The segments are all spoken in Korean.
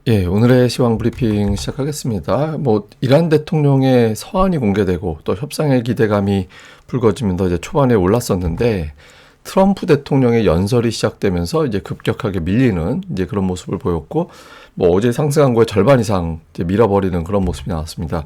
예, 오늘의 시황 브리핑 시작하겠습니다. 이란 대통령의 서한이 공개되고 또 협상의 기대감이 불거지면서 이제 초반에 올랐었는데 트럼프 대통령의 연설이 시작되면서 이제 급격하게 밀리는 이제 그런 모습을 보였고 어제 상승한 거의 절반 이상 이제 밀어버리는 그런 모습이 나왔습니다.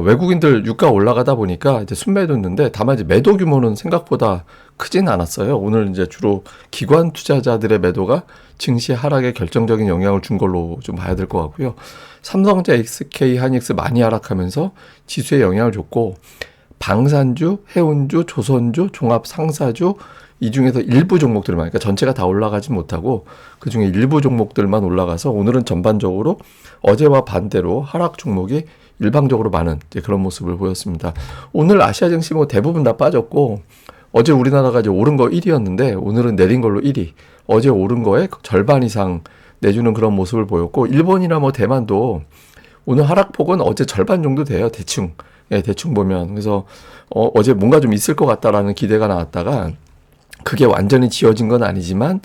외국인들 유가 올라가다 보니까 이제 순매도였는데 다만 이제 매도 규모는 생각보다 크진 않았어요. 오늘 이제 주로 기관 투자자들의 매도가 증시 하락에 결정적인 영향을 준 걸로 좀 봐야 될 것 같고요. 삼성전자, SK 하이닉스 많이 하락하면서 지수에 영향을 줬고 방산주, 해운주, 조선주, 종합상사주 이 중에서 일부 종목들만, 그러니까 전체가 다 올라가지 못하고 그 중에 일부 종목들만 올라가서 오늘은 전반적으로 어제와 반대로 하락 종목이 일방적으로 많은 그런 모습을 보였습니다. 오늘 아시아 증시 대부분 다 빠졌고 어제 우리나라가 이제 오른 거 1위였는데 오늘은 내린 걸로 1위. 어제 오른 거에 절반 이상 내주는 그런 모습을 보였고 일본이나 대만도 오늘 하락폭은 어제 절반 정도 돼요. 대충. 예, 대충 보면. 그래서 어제 뭔가 좀 있을 것 같다라는 기대가 나왔다가 그게 완전히 지어진 건 아니지만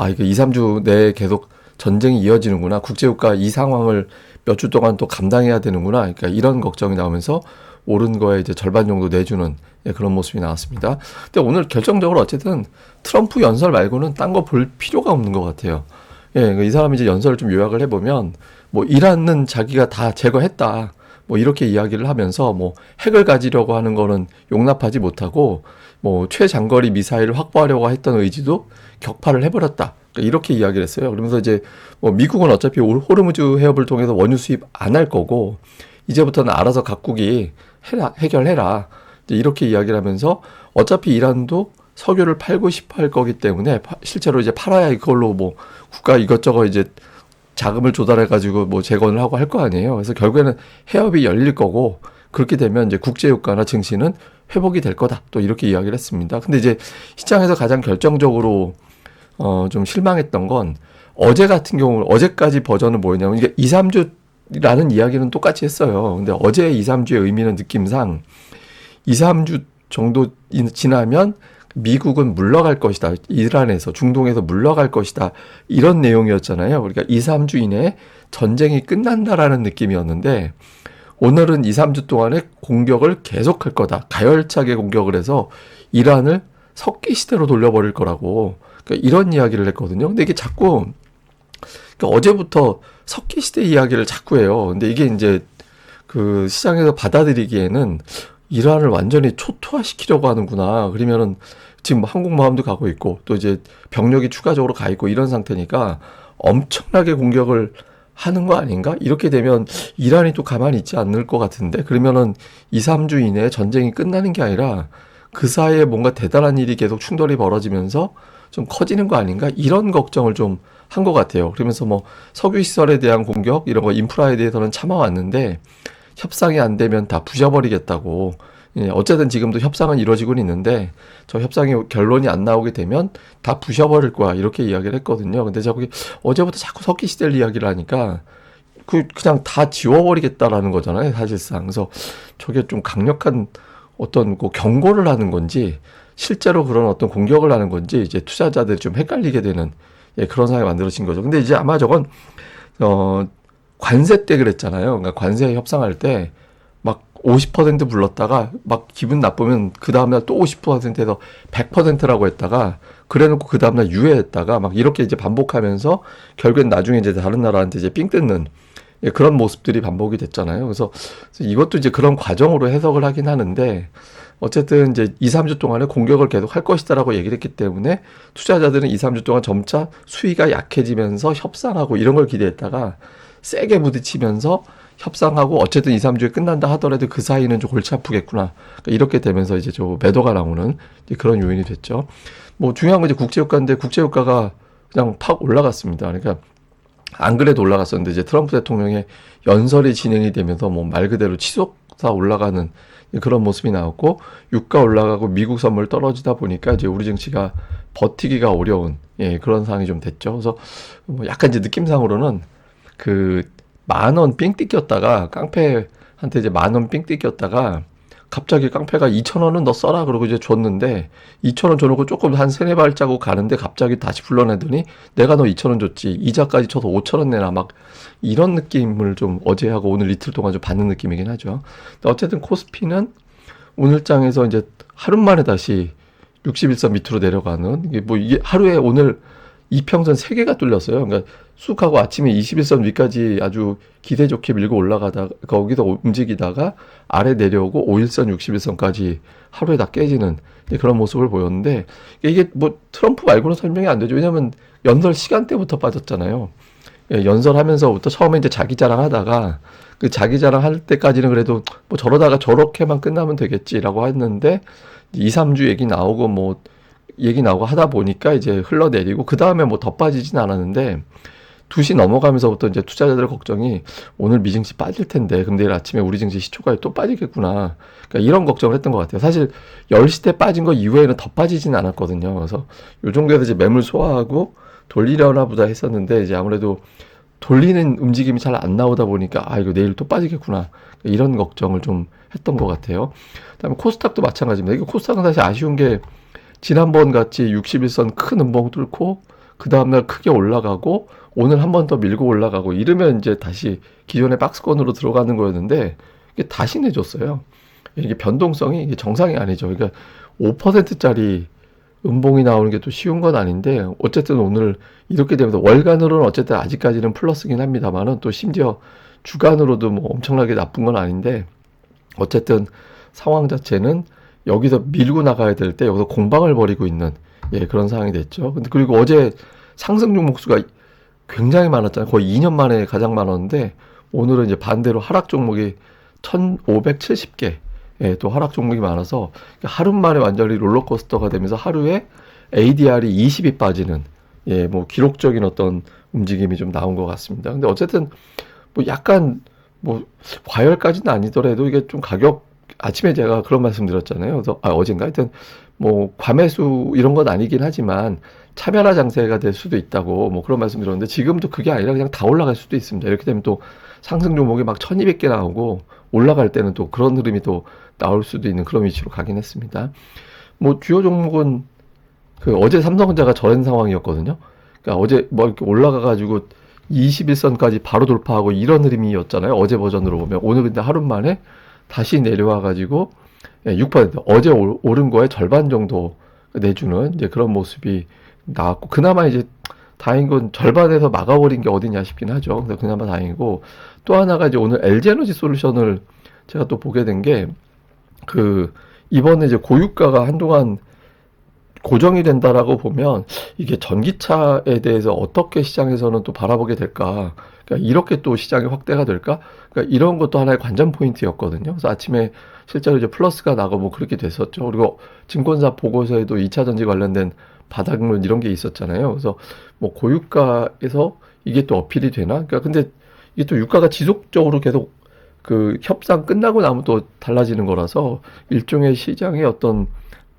이거 2, 3주 내에 계속 전쟁이 이어지는구나. 국제유가 이 상황을 몇 주 동안 또 감당해야 되는구나. 그러니까 이런 걱정이 나오면서 오른 거에 이제 절반 정도 내주는 그런 모습이 나왔습니다. 근데 오늘 결정적으로 어쨌든 트럼프 연설 말고는 딴 거 볼 필요가 없는 것 같아요. 예, 이 사람이 이제 연설을 좀 요약을 해보면 이란은 자기가 다 제거했다. 이렇게 이야기를 하면서 핵을 가지려고 하는 거는 용납하지 못하고 최장거리 미사일을 확보하려고 했던 의지도 격파를 해버렸다. 그러니까 이렇게 이야기를 했어요. 그러면서 이제 미국은 어차피 호르무즈 해협을 통해서 원유 수입 안 할 거고 이제부터는 알아서 각국이 해결해라. 이제 이렇게 이야기를 하면서 어차피 이란도 석유를 팔고 싶어 할 거기 때문에 실제로 이제 팔아야 이걸로 국가 이것저것 이제 자금을 조달해가지고 재건을 하고 할 거 아니에요. 그래서 결국에는 해협이 열릴 거고 그렇게 되면 이제 국제유가나 증시는 회복이 될 거다. 또 이렇게 이야기를 했습니다. 근데 이제 시장에서 가장 결정적으로 좀 실망했던 건 어제 같은 경우 어제까지 버전은 뭐였냐면 이게 2, 3주라는 이야기는 똑같이 했어요. 근데 어제 2, 3주의 의미는 느낌상 2, 3주 정도 지나면 미국은 물러갈 것이다. 이란에서 중동에서 물러갈 것이다. 이런 내용이었잖아요. 그러니까 2, 3주 이내에 전쟁이 끝난다라는 느낌이었는데 오늘은 2, 3주 동안에 공격을 계속할 거다. 가열차게 공격을 해서 이란을 석기 시대로 돌려버릴 거라고 그러니까 이런 이야기를 했거든요. 근데 이게 자꾸 그러니까 어제부터 석기 시대 이야기를 자꾸 해요. 근데 이게 이제 그 시장에서 받아들이기에는 이란을 완전히 초토화시키려고 하는구나. 그러면은 지금 한국마음도 가고 있고 또 이제 병력이 추가적으로 가 있고 이런 상태니까 엄청나게 공격을 하는 거 아닌가? 이렇게 되면 이란이 또 가만히 있지 않을 것 같은데 그러면은 2, 3주 이내에 전쟁이 끝나는 게 아니라 그 사이에 뭔가 대단한 일이 계속 충돌이 벌어지면서 좀 커지는 거 아닌가? 이런 걱정을 좀 한 것 같아요. 그러면서 석유 시설에 대한 공격 이런 거 인프라에 대해서는 참아왔는데 협상이 안 되면 다 부셔버리겠다고. 예, 어쨌든 지금도 협상은 이루어지고 있는데 저 협상이 결론이 안 나오게 되면 다 부셔버릴 거야 이렇게 이야기를 했거든요. 근데 저기 어제부터 자꾸 석기 시대를 이야기를 하니까 그냥 다 지워버리겠다라는 거잖아요 사실상. 그래서 저게 좀 강력한 어떤 경고를 하는 건지 실제로 그런 어떤 공격을 하는 건지 이제 투자자들이 좀 헷갈리게 되는 그런 상황이 만들어진 거죠. 근데 이제 아마 저건 관세 때 그랬잖아요. 그러니까 관세 협상할 때 막 50% 불렀다가 막 기분 나쁘면 그 다음날 또 50%에서 100%라고 했다가 그래놓고 그 다음날 유예했다가 막 이렇게 이제 반복하면서 결국엔 나중에 이제 다른 나라한테 이제 삥 뜯는 그런 모습들이 반복이 됐잖아요. 그래서 이것도 이제 그런 과정으로 해석을 하긴 하는데 어쨌든 이제 2, 3주 동안에 공격을 계속 할 것이다라고 얘기를 했기 때문에 투자자들은 2, 3주 동안 점차 수위가 약해지면서 협상하고 이런 걸 기대했다가 세게 부딪히면서 협상하고 어쨌든 2, 3주에 끝난다 하더라도 그 사이는 좀 골치 아프겠구나. 그러니까 이렇게 되면서 이제 좀 매도가 나오는 그런 요인이 됐죠. 중요한 건 이제 국제유가인데 국제유가가 그냥 팍 올라갔습니다. 그러니까 안 그래도 올라갔었는데 이제 트럼프 대통령의 연설이 진행이 되면서 말 그대로 치솟아 올라가는 그런 모습이 나왔고 유가 올라가고 미국 선물 떨어지다 보니까 이제 우리 증시가 버티기가 어려운 그런 상황이 좀 됐죠. 그래서 약간 이제 느낌상으로는 그 10,000원 삥 뜯겼다가 깡패한테 이제 10,000원 삥 뜯겼다가 갑자기 깡패가 2,000원은 너 써라 그러고 이제 줬는데 2,000원 줘놓고 조금 한 세네 발자국 가는데 갑자기 다시 불러내더니 내가 너 2,000원 줬지 이자까지 쳐서 5,000원 내놔 막 이런 느낌을 좀 어제하고 오늘 이틀 동안 좀 받는 느낌이긴 하죠. 근데 어쨌든 코스피는 오늘 장에서 이제 하루 만에 다시 61선 밑으로 내려가는 이게 하루에 오늘 이평선 3개가 뚫렸어요. 그러니까 쑥 하고 아침에 21선 위까지 아주 기대 좋게 밀고 올라가다가 거기서 움직이다가 아래 내려오고 5일선 61선까지 하루에 다 깨지는 그런 모습을 보였는데 이게 뭐 트럼프 말고는 설명이 안 되죠. 왜냐면 연설 시간대부터 빠졌잖아요. 예, 연설하면서부터 처음에 이제 자기 자랑하다가 그 자기 자랑할 때까지는 그래도 뭐 저러다가 저렇게만 끝나면 되겠지라고 했는데 2, 3주 얘기 나오고 뭐 얘기 나오고 하다 보니까 이제 흘러내리고 그 다음에 뭐 더 빠지진 않았는데 2시 넘어가면서부터 이제 투자자들 걱정이 오늘 미증시 빠질 텐데 그럼 내일 아침에 우리 증시 시초가에 또 빠지겠구나. 그러니까 이런 걱정을 했던 것 같아요. 사실 10시 때 빠진 거 이후에는 더 빠지진 않았거든요. 그래서 요 정도에서 이제 매물 소화하고 돌리려나 보다 했었는데 이제 아무래도 돌리는 움직임이 잘 안 나오다 보니까 아 이거 내일 또 빠지겠구나 이런 걱정을 좀 했던 것 같아요. 그다음에 코스닥도 마찬가지입니다. 이거 코스닥은 사실 아쉬운 게 지난번 같이 61선 큰 음봉 뚫고 그 다음날 크게 올라가고 오늘 한 번 더 밀고 올라가고 이러면 이제 다시 기존의 박스권으로 들어가는 거였는데 이게 다시 내줬어요. 이게 변동성이 이게 정상이 아니죠. 그러니까 5%짜리 음봉이 나오는 게 또 쉬운 건 아닌데 어쨌든 오늘 이렇게 되면서 월간으로는 어쨌든 아직까지는 플러스긴 합니다만은 또 심지어 주간으로도 뭐 엄청나게 나쁜 건 아닌데 어쨌든 상황 자체는 여기서 밀고 나가야 될 때 여기서 공방을 벌이고 있는 그런 상황이 됐죠. 근데 그리고 어제 상승 종목 수가 굉장히 많았잖아요. 거의 2년 만에 가장 많았는데 오늘은 이제 반대로 하락 종목이 1,570개 또 하락 종목이 많아서 하루 만에 완전히 롤러코스터가 되면서 하루에 ADR이 20이 빠지는 뭐 기록적인 어떤 움직임이 좀 나온 것 같습니다. 근데 어쨌든 뭐 약간 뭐 과열까지는 아니더라도 이게 좀 가격 아침에 제가 그런 말씀 드렸잖아요. 그래서 어젠가 하여튼 뭐 과매수 이런 건 아니긴 하지만 차별화 장세가 될 수도 있다고 뭐 그런 말씀 드렸는데 지금도 그게 아니라 그냥 다 올라갈 수도 있습니다. 이렇게 되면 또 상승 종목이 막 1,200개 나오고 올라갈 때는 또 그런 흐름이 또 나올 수도 있는 그런 위치로 가긴 했습니다. 뭐 주요 종목은 그 어제 삼성전자가 저런 상황이었거든요. 그러니까 어제 뭐 이렇게 올라가가지고 21선까지 바로 돌파하고 이런 흐름이었잖아요. 어제 버전으로 보면 오늘 근데 하루 만에 다시 내려와가지고 6% 어제 오른 거의 절반 정도 내주는 이제 그런 모습이 나왔고 그나마 이제 다행인 건 절반에서 막아버린 게 어디냐 싶긴 하죠. 근데 그나마 다행이고 또 하나가 이제 오늘 LG에너지 솔루션을 제가 또 보게 된 게 그 이번에 이제 고유가가 한동안 고정이 된다라고 보면 이게 전기차에 대해서 어떻게 시장에서는 또 바라보게 될까? 그러니까 이렇게 또 시장이 확대가 될까? 그러니까 이런 것도 하나의 관전 포인트였거든요. 그래서 아침에 실제로 이제 플러스가 나고 뭐 그렇게 됐었죠. 그리고 증권사 보고서에도 2차 전지 관련된 바닥론 이런 게 있었잖아요. 그래서 뭐 고유가에서 이게 또 어필이 되나? 그러니까 근데 이게 또 유가가 지속적으로 계속 그 협상 끝나고 나면 또 달라지는 거라서 일종의 시장의 어떤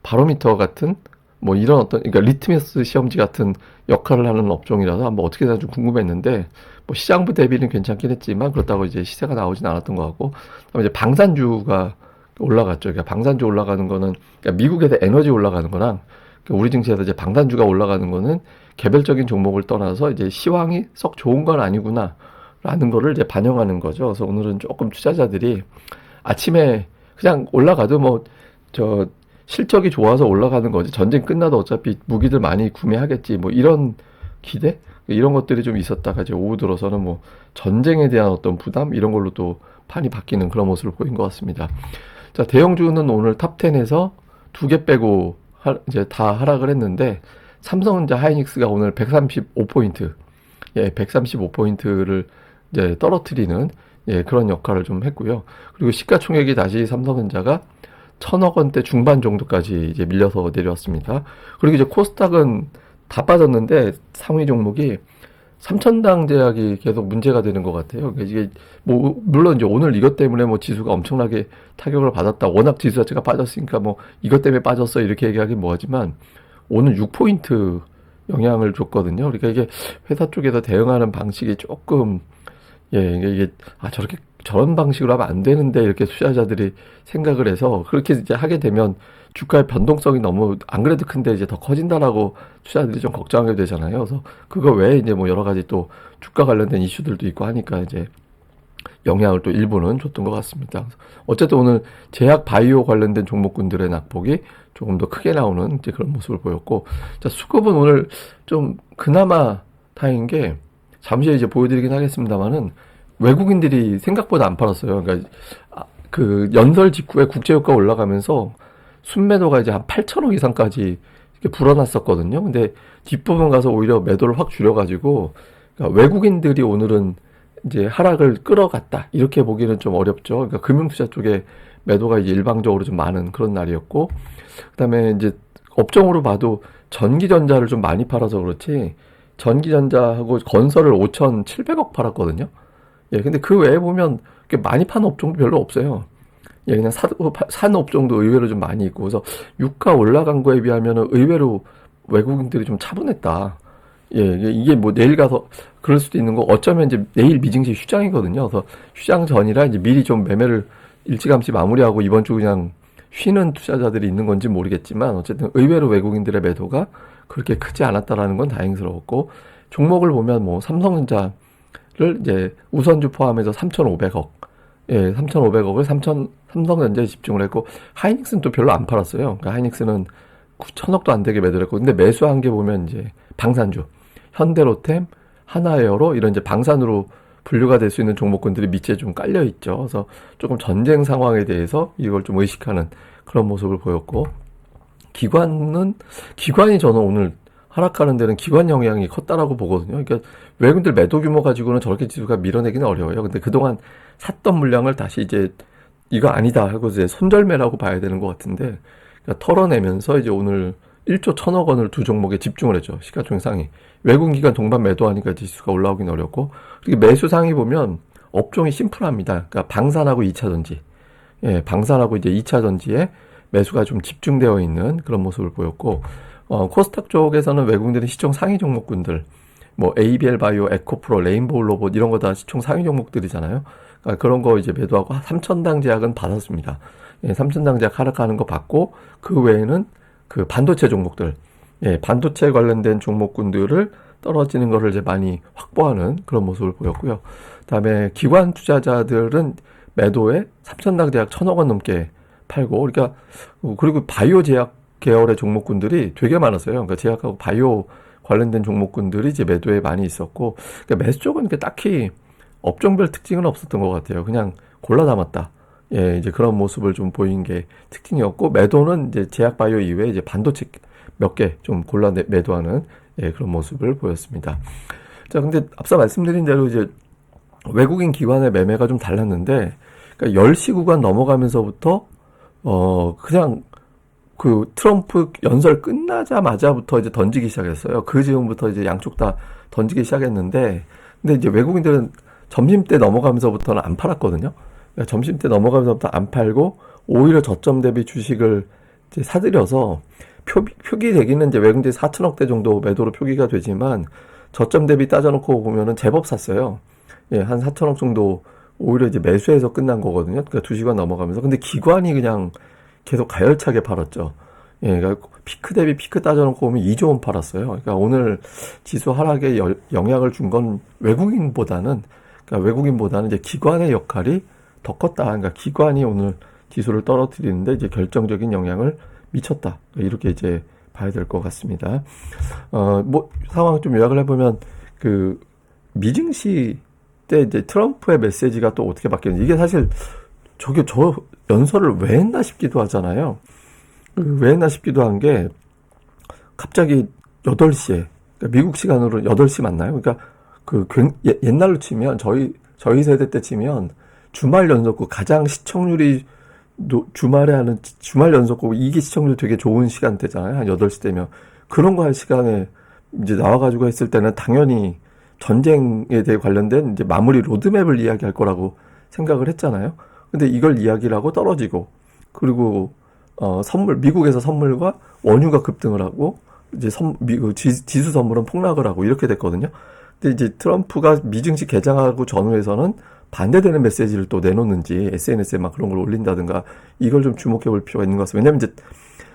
바로미터 같은 뭐 이런 어떤 그러니까 리트머스 시험지 같은 역할을 하는 업종이라서 한번 어떻게 되나 좀 궁금했는데 뭐 시장부 대비는 괜찮긴 했지만 그렇다고 이제 시세가 나오진 않았던 것 같고 그다음에 이제 방산주가 올라갔죠. 그러니까 방산주 올라가는 거는 그러니까 미국에서 에너지 올라가는 거랑 그러니까 우리 증시에서 이제 방산주가 올라가는 거는 개별적인 종목을 떠나서 이제 시황이 썩 좋은 건 아니구나 라는 거를 이제 반영하는 거죠. 그래서 오늘은 조금 투자자들이 아침에 그냥 올라가도 뭐 저 실적이 좋아서 올라가는 거지 전쟁 끝나도 어차피 무기들 많이 구매하겠지 뭐 이런 기대 이런 것들이 좀 있었다가 이제 오후 들어서는 뭐 전쟁에 대한 어떤 부담 이런 걸로 또 판이 바뀌는 그런 모습을 보인 것 같습니다. 자 대형주는 오늘 탑10에서 2개 빼고 이제 다 하락을 했는데 삼성전자 하이닉스가 오늘 135포인트 135포인트를 이제 떨어뜨리는 그런 역할을 좀 했고요. 그리고 시가총액이 다시 삼성전자가 1,000억 원대 중반 정도까지 이제 밀려서 내려왔습니다. 그리고 이제 코스닥은 다 빠졌는데 상위 종목이 3,000당 제약이 계속 문제가 되는 것 같아요. 이게 뭐 물론 이제 오늘 이것 때문에 뭐 지수가 엄청나게 타격을 받았다. 워낙 지수 자체가 빠졌으니까 뭐 이것 때문에 빠졌어 이렇게 얘기하긴 뭐하지만 오늘 6포인트 영향을 줬거든요. 그러니까 이게 회사 쪽에서 대응하는 방식이 조금 이게 저렇게 저런 방식으로 하면 안 되는데 이렇게 투자자들이 생각을 해서 그렇게 이제 하게 되면 주가의 변동성이 너무 안 그래도 큰데 이제 더 커진다라고 투자자들이 좀 걱정하게 되잖아요. 그래서 그거 외에 이제 뭐 여러 가지 또 주가 관련된 이슈들도 있고 하니까 이제 영향을 또 일부는 줬던 것 같습니다. 어쨌든 오늘 제약 바이오 관련된 종목군들의 낙폭이 조금 더 크게 나오는 이제 그런 모습을 보였고, 자, 수급은 오늘 좀 그나마 다행인 게 잠시 이제 보여드리긴 하겠습니다만은 외국인들이 생각보다 안 팔았어요. 그러니까 그 연설 직후에 국제유가 올라가면서 순매도가 이제 한 8천억 이상까지 이렇게 불어났었거든요. 근데 뒷부분 가서 오히려 매도를 확 줄여가지고, 그러니까 외국인들이 오늘은 이제 하락을 끌어갔다 이렇게 보기는 좀 어렵죠. 그러니까 금융투자 쪽에 매도가 이제 일방적으로 좀 많은 그런 날이었고, 그다음에 이제 업종으로 봐도 전기전자를 좀 많이 팔아서 그렇지 전기전자하고 건설을 5,700억 팔았거든요. 예, 근데 그 외에 보면 많이 파는 업종도 별로 없어요. 예, 그냥 산 업종도 의외로 좀 많이 있고, 그래서 유가 올라간 거에 비하면은 의외로 외국인들이 좀 차분했다. 예, 이게 뭐 내일 가서 그럴 수도 있는 거, 어쩌면 이제 내일 미증시 휴장이거든요. 그래서 휴장 전이라 이제 미리 좀 매매를 일찌감치 마무리하고 이번 주 그냥 쉬는 투자자들이 있는 건지 모르겠지만, 어쨌든 의외로 외국인들의 매도가 그렇게 크지 않았다라는 건 다행스러웠고, 종목을 보면 뭐 삼성전자를 이제 우선주 포함해서 3,500억, 예, 3,500억을 삼성전자에 집중을 했고, 하이닉스는 또 별로 안 팔았어요. 그러니까 하이닉스는 9천억도 안 되게 매도를 했고, 근데 매수한 게 보면 이제 방산주, 현대로템, 하나에어로 이런 이제 방산으로 분류가 될 수 있는 종목군들이 밑에 좀 깔려 있죠. 그래서 조금 전쟁 상황에 대해서 이걸 좀 의식하는 그런 모습을 보였고, 기관이 저는 오늘 하락하는 데는 기관 영향이 컸다라고 보거든요. 그러니까 외국인들 매도 규모 가지고는 저렇게 지수가 밀어내기는 어려워요. 근데 그동안 샀던 물량을 다시 이제 이거 아니다 하고 이제 손절매라고 봐야 되는 것 같은데, 그러니까 털어내면서 이제 오늘 1조 1천억 원을 두 종목에 집중을 했죠. 시가총액 상위. 외국인 기관 동반 매도하니까 지수가 올라오긴 어렵고, 그리고 매수 상위 보면 업종이 심플합니다. 그러니까 방산하고 2차전지. 예, 방산하고 이제 2차전지에 매수가 좀 집중되어 있는 그런 모습을 보였고, 코스닥 쪽에서는 외국인들이 시총 상위 종목군들, 뭐 ABL 바이오, 에코프로, 레인보우 로봇 이런 거 다 시총 상위 종목들이잖아요. 그러니까 그런 거 이제 매도하고 3천당 제약은 받았습니다. 예, 3천당 제약 하락하는 거 받고, 그 외에는 그 반도체 종목들, 예, 반도체 관련된 종목군들을 떨어지는 거를 이제 많이 확보하는 그런 모습을 보였고요. 그다음에 기관 투자자들은 매도에 3천당 제약 1,000억 원 넘게 팔고, 그러니까 그리고 바이오 제약 계열의 종목군들이 되게 많았어요. 그러니까 제약하고 바이오 관련된 종목군들이 이제 매도에 많이 있었고, 그러니까 매수 쪽은 딱히 업종별 특징은 없었던 것 같아요. 그냥 골라 담았다. 예, 이제 그런 모습을 좀 보인 게 특징이었고, 매도는 이제 제약 바이오 이외에 이제 반도체 몇 개 좀 골라 매도하는, 예, 그런 모습을 보였습니다. 자, 근데 앞서 말씀드린 대로 이제 외국인 기관의 매매가 좀 달랐는데, 그러니까 10시 구간 넘어가면서부터 그냥 그 트럼프 연설 끝나자마자부터 이제 던지기 시작했어요. 그 즈음부터 이제 양쪽 다 던지기 시작했는데, 근데 이제 외국인들은 점심때 넘어가면서부터는 안 팔았거든요. 그러니까 점심때 넘어가면서부터 안 팔고, 오히려 저점 대비 주식을 이제 사들여서 표기 대기는 이제 외국인들이 4천억대 정도 매도로 표기가 되지만, 저점 대비 따져놓고 보면은 제법 샀어요. 예, 한 4천억 정도 오히려 이제 매수해서 끝난 거거든요. 그러니까 2시간 넘어가면서. 근데 기관이 그냥 계속 가열차게 팔았죠. 예, 그러니까 피크 대비 피크 따져놓고 보면 2조 원 팔았어요. 그러니까 오늘 지수 하락에 영향을 준 건 외국인보다는 이제 기관의 역할이 더 컸다. 그러니까 기관이 오늘 지수를 떨어뜨리는데 이제 결정적인 영향을 미쳤다. 이렇게 이제 봐야 될 것 같습니다. 뭐 상황 좀 요약을 해보면, 그 미증시 때 이제 트럼프의 메시지가 또 어떻게 바뀌었는지, 이게 사실 저 연설을 왜 했나 싶기도 하잖아요. 왜 했나 싶기도 한 게, 갑자기 8시에, 그러니까 미국 시간으로 8시 맞나요? 그러니까 옛날로 치면, 저희 세대 때 치면, 주말 연속극, 가장 시청률이 주말에 하는 주말 연속극, 이게 시청률 되게 좋은 시간대잖아요. 한 8시 되면. 그런 거 할 시간에 이제 나와가지고 했을 때는 당연히 전쟁에 대해 관련된 이제 마무리 로드맵을 이야기할 거라고 생각을 했잖아요. 근데 이걸 이야기를 하고 떨어지고, 그리고 미국에서 선물과 원유가 급등을 하고, 이제 지수 선물은 폭락을 하고 이렇게 됐거든요. 근데 이제 트럼프가 미증시 개장하고 전후에서는 반대되는 메시지를 또 내놓는지 SNS에 막 그런 걸 올린다든가 이걸 좀 주목해 볼 필요가 있는 것 같습니다. 왜냐면 이제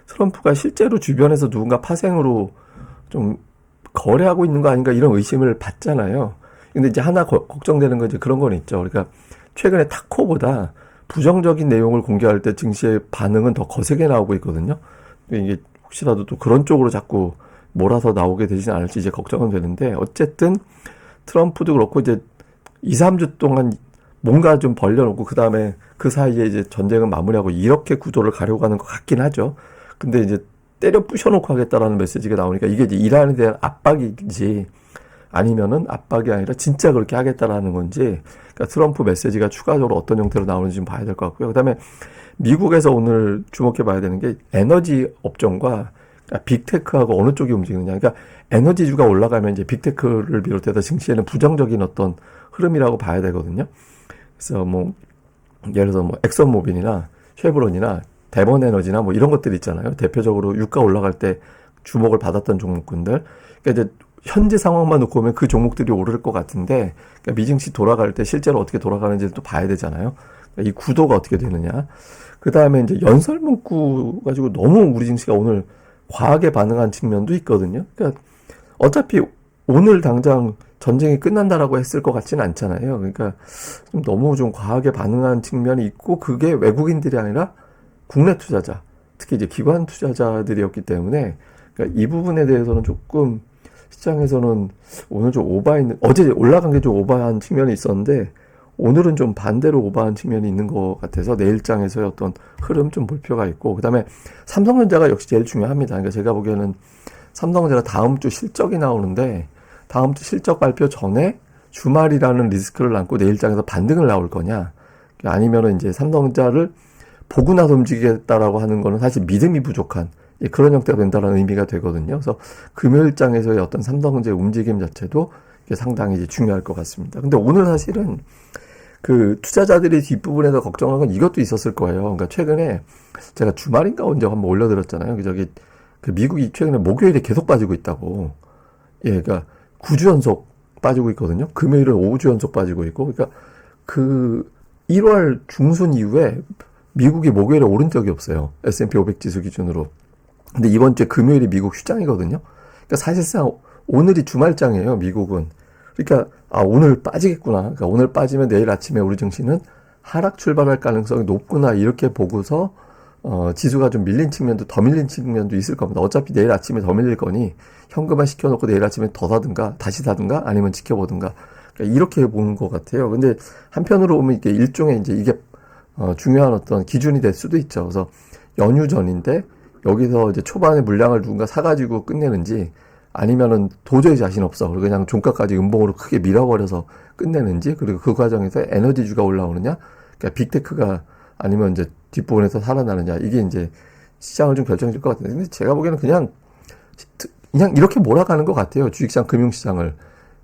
트럼프가 실제로 주변에서 누군가 파생으로 좀 거래하고 있는 거 아닌가 이런 의심을 받잖아요. 근데 이제 하나 걱정되는 건 이제 그런 건 있죠. 그러니까 최근에 타코보다 부정적인 내용을 공개할 때 증시의 반응은 더 거세게 나오고 있거든요. 이게 혹시라도 또 그런 쪽으로 자꾸 몰아서 나오게 되지는 않을지 이제 걱정은 되는데, 어쨌든 트럼프도 그렇고 이제 2, 3주 동안 뭔가 좀 벌려놓고 그 다음에 그 사이에 이제 전쟁은 마무리하고 이렇게 구도를 가려고 하는 것 같긴 하죠. 근데 이제 때려 부셔놓고 하겠다라는 메시지가 나오니까 이게 이제 이란에 대한 압박이지 아니면은 압박이 아니라 진짜 그렇게 하겠다라는 건지, 그러니까 트럼프 메시지가 추가적으로 어떤 형태로 나오는지 좀 봐야 될 것 같고요. 그다음에 미국에서 오늘 주목해 봐야 되는 게 에너지 업종과 그러니까 빅테크하고 어느 쪽이 움직이느냐. 그러니까 에너지주가 올라가면 이제 빅테크를 비롯해서 증시에는 부정적인 어떤 흐름이라고 봐야 되거든요. 그래서 뭐 예를 들어서 뭐 엑선모빌이나 쉐브론이나 대번에너지나 뭐 이런 것들 있잖아요. 대표적으로 유가 올라갈 때 주목을 받았던 종목군들. 그러니까 이제 현재 상황만 놓고 보면 그 종목들이 오를 것 같은데, 그러니까 미증시 돌아갈 때 실제로 어떻게 돌아가는지를 또 봐야 되잖아요. 그러니까 이 구도가 어떻게 되느냐. 그 다음에 이제 연설 문구 가지고 너무 우리 증시가 오늘 과하게 반응한 측면도 있거든요. 그러니까 어차피 오늘 당장 전쟁이 끝난다라고 했을 것 같지는 않잖아요. 그러니까 좀 너무 좀 과하게 반응한 측면이 있고, 그게 외국인들이 아니라 국내 투자자, 특히 이제 기관 투자자들이었기 때문에, 그러니까 이 부분에 대해서는 조금 시장에서는 오늘 좀 오버했는, 어제 올라간 게 좀 오버한 측면이 있었는데 오늘은 좀 반대로 오버한 측면이 있는 것 같아서 내일장에서의 어떤 흐름 좀 볼 필요가 있고, 그 다음에 삼성전자가 역시 제일 중요합니다. 그러니까 제가 보기에는 삼성전자가 다음 주 실적이 나오는데, 다음 주 실적 발표 전에 주말이라는 리스크를 안고 내일장에서 반등을 나올 거냐, 아니면은 이제 삼성전자를 보고 나서 움직이겠다라고 하는 거는 사실 믿음이 부족한 그런 형태가 된다는 의미가 되거든요. 그래서 금요일장에서의 어떤 삼성전자의 움직임 자체도 상당히 이제 중요할 것 같습니다. 근데 오늘 사실은 그 투자자들이 뒷부분에서 걱정한 건 이것도 있었을 거예요. 그러니까 최근에 제가 주말인가 언제 한번 올려드렸잖아요. 저기 그 미국이 최근에 목요일에 계속 빠지고 있다고. 예, 그러니까 9주 연속 빠지고 있거든요. 금요일은 5주 연속 빠지고 있고. 그러니까 그 1월 중순 이후에 미국이 목요일에 오른 적이 없어요. S&P 500 지수 기준으로. 근데 이번 주에 금요일이 미국 휴장이거든요. 그러니까 사실상 오늘이 주말장이에요, 미국은. 그러니까 오늘 빠지겠구나. 그러니까 오늘 빠지면 내일 아침에 우리 증시는 하락 출발할 가능성이 높구나, 이렇게 보고서 지수가 좀 밀린 측면도, 더 밀린 측면도 있을 겁니다. 어차피 내일 아침에 더 밀릴 거니 현금화 시켜놓고 내일 아침에 더 사든가 다시 사든가 아니면 지켜보든가, 그러니까 이렇게 보는 것 같아요. 근데 한편으로 보면 이게 일종의 이제 이게 중요한 어떤 기준이 될 수도 있죠. 그래서 연휴 전인데 여기서 이제 초반에 물량을 누군가 사가지고 끝내는지, 아니면은 도저히 자신 없어, 그리고 그냥 종가까지 음봉으로 크게 밀어버려서 끝내는지, 그리고 그 과정에서 에너지주가 올라오느냐, 그러니까 빅테크가 아니면 이제 뒷부분에서 살아나느냐, 이게 이제 시장을 좀 결정해 줄 것 같은데, 근데 제가 보기에는 그냥 이렇게 몰아가는 것 같아요. 주식시장, 금융시장을.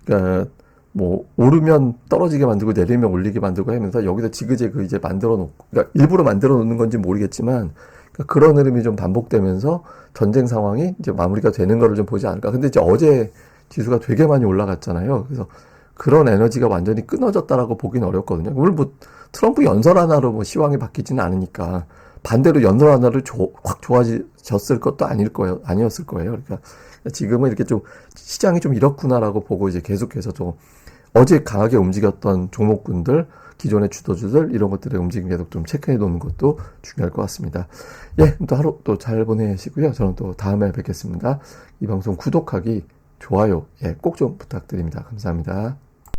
그러니까 뭐 오르면 떨어지게 만들고 내리면 올리게 만들고 하면서 여기서 지그재그 이제 만들어 놓고, 그러니까 일부러 만들어 놓는 건지 모르겠지만, 그러니까 그런 흐름이 좀 반복되면서 전쟁 상황이 이제 마무리가 되는 거를 좀 보지 않을까. 근데 이제 어제 지수가 되게 많이 올라갔잖아요. 그래서 그런 에너지가 완전히 끊어졌다라고 보기는 어렵거든요. 물론 뭐 트럼프 연설 하나로 뭐 시황이 바뀌지는 않으니까, 반대로 연설 하나로 확 좋아졌을 것도 아니었을 거예요. 그러니까 지금은 이렇게 좀 시장이 좀 이렇구나라고 보고 이제 계속해서 좀 어제 강하게 움직였던 종목군들, 기존의 주도주들, 이런 것들의 움직임 계속 좀 체크해 놓는 것도 중요할 것 같습니다. 예, 또 하루 또 잘 보내시고요. 저는 또 다음에 뵙겠습니다. 이 방송 구독하기, 좋아요, 꼭 좀 부탁드립니다. 감사합니다.